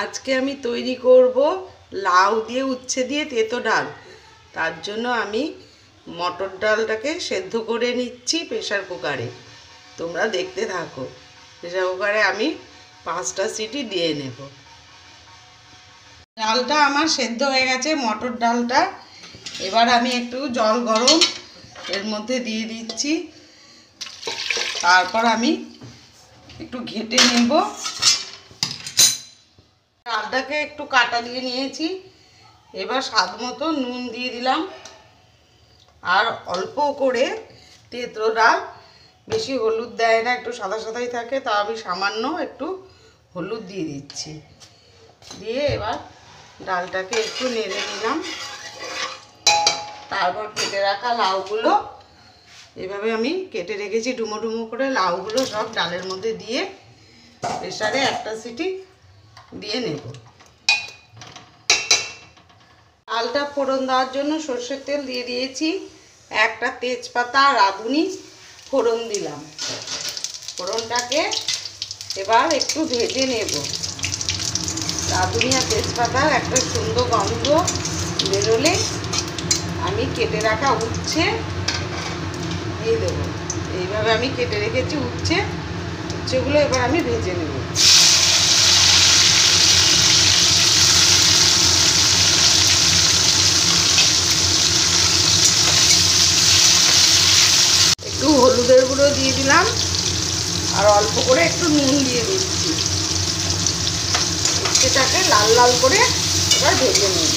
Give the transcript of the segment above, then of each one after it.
আজকে আমি তৈরি করব লাউ দিয়ে উচ্ছে দিয়ে তেতো ডাল। তার জন্য আমি মটর ডালটাকে সেদ্ধ করে নিচ্ছি প্রেসার কুকারে। তোমরা দেখতে থাকো। প্রেসার কুকারে আমি 5টা সিটি দিয়ে নেব। ডালটা আমার সেদ্ধ হয়ে গেছে, মটর ডালটা। এবার আমি একটু জল গরম এর মধ্যে দিয়ে দিচ্ছি। তারপর আমি একটু ঘেঁটে নেব। ডালটাকে একটু কাটা দিয়ে নিয়েছি। এবার স্বাদ মতো নুন দিয়ে দিলাম, আর অল্প করে তেঁতো ডাল, বেশি হলুদ দেয় না, একটু সাদা সাদাই থাকে, তা আমি সামান্য একটু হলুদ দিয়ে দিচ্ছি। দিয়ে এবার ডালটাকে একটু নেড়ে নিলাম। তারপর কেটে রাখা লাউগুলো, এভাবে আমি কেটে রেখেছি ডুমো ডুমো করে, লাউগুলো সব ডালের মধ্যে দিয়ে প্রেসারে 1টা সিটি দিয়ে নেব। ডালটা ফোড়ন দেওয়ার জন্য সর্ষের তেল দিয়ে দিয়েছি, 1টা তেজপাতা রাঁধুনি ফোড়ন দিলাম। ফোড়নটাকে এবার একটু ভেজে নেব। রাঁধুনি আর তেজপাতার একটা সুন্দর গন্ধ বেরোলে আমি কেটে রাখা উচ্ছে দিয়ে দেবো। এইভাবে আমি কেটে রেখেছি উচ্ছেগুলো এবার আমি ভেজে নেব। একটু হলুদের গুঁড়ো দিয়ে দিলাম, আর অল্প করে একটু নুন দিয়ে দিচ্ছি। উচ্ছেটাকে লাল লাল করে এবার ভেজে নেব।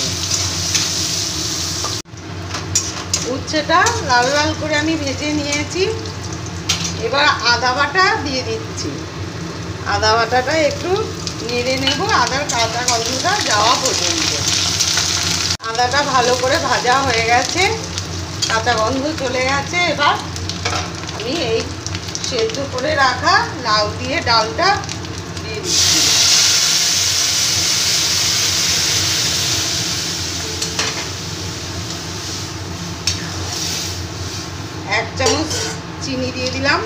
উচ্ছেটা লাল লাল করে আমি ভেজে নিয়েছি। এবার আদা বাটা দিয়ে দিচ্ছি। আদা বাটাটা একটু নেড়ে নেব, আদার কাঁচা গন্ধটা যাওয়া পর্যন্ত। আদাটা ভালো করে ভাজা হয়ে গেছে, কাঁচা গন্ধ চলে গেছে। এবার আমি এই সেদ্ধ করে রাখা লাউ দিয়ে ডালটা দিয়ে দিচ্ছি। এক চামচ চিনি দিয়ে দিলাম।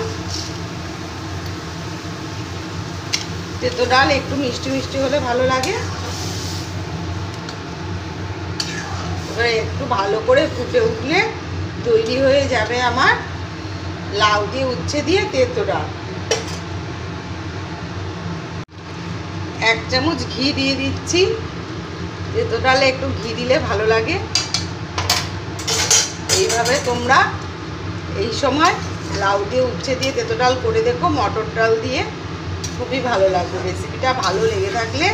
তেতো ডাল একটু মিষ্টি মিষ্টি হলে ভালো লাগে। এবার একটু ভালো করে ফুটে উঠলে তৈরি হয়ে যাবে আমার লাউ দিয়ে উচ্ছে দিয়ে তেতো ডাল। 1 চামচ ঘি দিয়ে দিচ্ছি। তেতো ডালে একটু ঘি দিলে ভালো লাগে। এইভাবে তোমরা এই সময় লাউ দিয়ে উচ্ছে দিয়ে তেতো ডাল করে দেখো, মটর ডাল দিয়ে খুবই ভালো লাগবে। রেসিপিটা ভালো লেগে থাকলে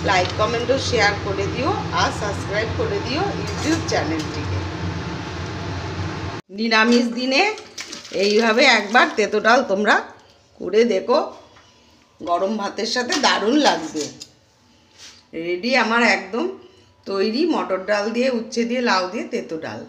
লাইক কমেন্ট ও শেয়ার করে দিও, আর সাবস্ক্রাইব করে দিও ইউটিউব চ্যানেলটিকে। নিরামিষ দিনে এইভাবে একবার তেতো ডাল তোমরা করে দেখো, গরম ভাতের সাথে দারুণ লাগবে। রেডি আমার একদম তৈরি মটর ডাল দিয়ে উচ্ছে দিয়ে লাউ দিয়ে তেতো ডাল।